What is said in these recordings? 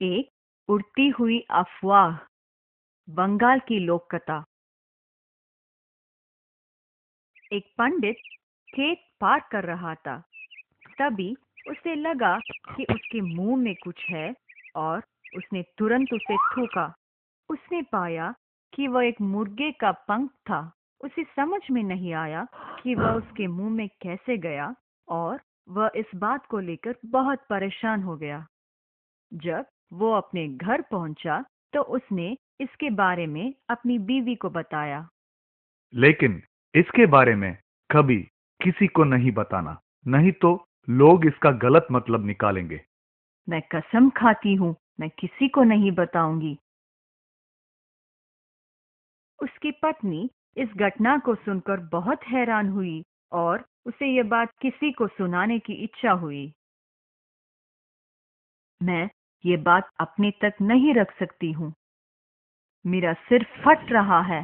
एक उड़ती हुई अफवाह। बंगाल की लोक कथा। एक पंडित खेत पार कर रहा था। तभी उसे लगा कि उसके मुंह में कुछ है और उसने तुरंत उसे थूका। उसने पाया कि वह एक मुर्गे का पंख था। उसे समझ में नहीं आया कि वह उसके मुंह में कैसे गया और वह इस बात को लेकर बहुत परेशान हो गया। जब वो अपने घर पहुंचा तो उसने इसके बारे में अपनी बीवी को बताया। लेकिन इसके बारे में कभी किसी को नहीं बताना, नहीं तो लोग इसका गलत मतलब निकालेंगे। मैं कसम खाती हूँ, मैं किसी को नहीं बताऊंगी। उसकी पत्नी इस घटना को सुनकर बहुत हैरान हुई और उसे यह बात किसी को सुनाने की इच्छा हुई। मैं ये बात अपने तक नहीं रख सकती हूँ। मेरा सिर फट रहा है।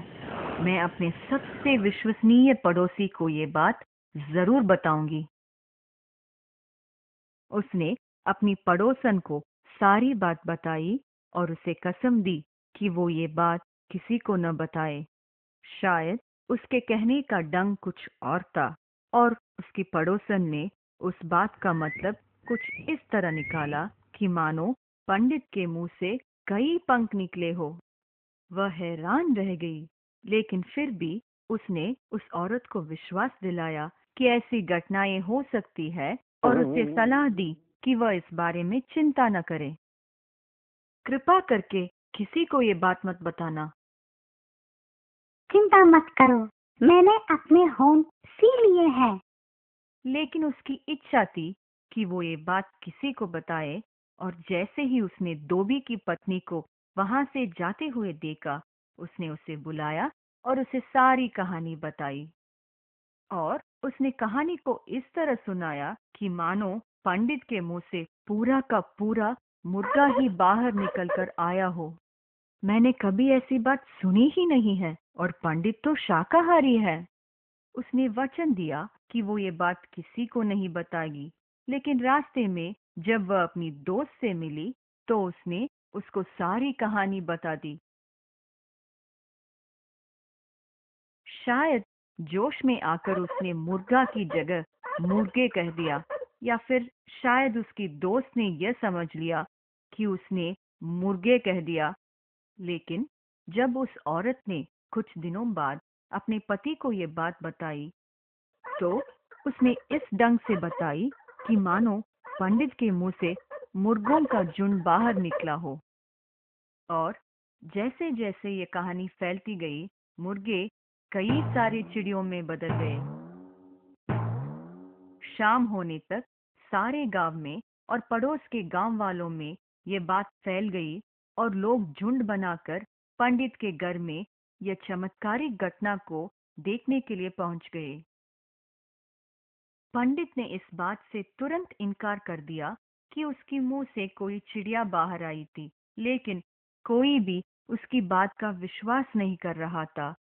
मैं अपने सबसे विश्वसनीय पड़ोसी को ये बात जरूर बताऊंगी। उसने अपनी पड़ोसन को सारी बात बताई और उसे कसम दी कि वो ये बात किसी को न बताए। शायद उसके कहने का ढंग कुछ और था और उसकी पड़ोसन ने उस बात का मतलब कुछ इस तरह निकाला कि मानो पंडित के मुंह से कई पंख निकले हो। वह हैरान रह गई, लेकिन फिर भी उसने उस औरत को विश्वास दिलाया कि ऐसी घटनाएं हो सकती है और उसे सलाह दी कि वह इस बारे में चिंता न करे। कृपा करके किसी को ये बात मत बताना। चिंता मत करो, मैंने अपने होम सी लिए हैं। लेकिन उसकी इच्छा थी कि वो ये बात किसी को बताए, और जैसे ही उसने धोबी की पत्नी को वहां से जाते हुए देखा, उसने उसे बुलाया और उसे सारी कहानी बताई। और उसने कहानी को इस तरह सुनाया कि मानो पंडित के मुंह से पूरा का पूरा मुर्गा ही बाहर निकलकर आया हो। मैंने कभी ऐसी बात सुनी ही नहीं है, और पंडित तो शाकाहारी है। उसने वचन दिया कि वो ये बात किसी को नहीं बताएगी, लेकिन रास्ते में जब वह अपनी दोस्त से मिली तो उसने उसको सारी कहानी बता दी। शायद जोश में आकर उसने मुर्गा की जगह मुर्गे कह दिया, या फिर शायद उसकी दोस्त ने यह समझ लिया कि उसने मुर्गे कह दिया। लेकिन जब उस औरत ने कुछ दिनों बाद अपने पति को ये बात बताई, तो उसने इस ढंग से बताई कि मानो पंडित के मुंह से मुर्गों का झुंड बाहर निकला हो। और जैसे जैसे ये कहानी फैलती गई, मुर्गे कई सारी चिड़ियों में बदल गए। शाम होने तक सारे गांव में और पड़ोस के गांव वालों में ये बात फैल गई, और लोग झुंड बनाकर पंडित के घर में यह चमत्कारिक घटना को देखने के लिए पहुंच गए। पंडित ने इस बात से तुरंत इनकार कर दिया कि उसकी मुंह से कोई चिड़िया बाहर आई थी, लेकिन कोई भी उसकी बात का विश्वास नहीं कर रहा था,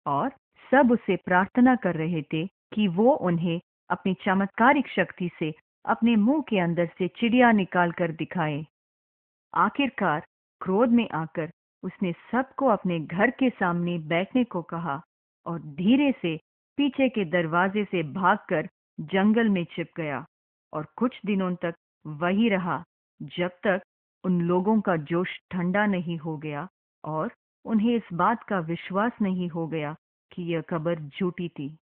और सब उसे प्रार्थना कर रहे थे कि वो उन्हें अपनी चमत्कारिक शक्ति से अपने मुंह के अंदर से चिड़िया निकाल कर दिखाए। आखिरकार क्रोध में आकर उसने सबको अपने घर के सामने बैठने को कहा और धीरे से पीछे के दरवाजे से भागकर जंगल में छिप गया, और कुछ दिनों तक वही रहा, जब तक उन लोगों का जोश ठंडा नहीं हो गया और उन्हें इस बात का विश्वास नहीं हो गया कि यह खबर झूठी थी।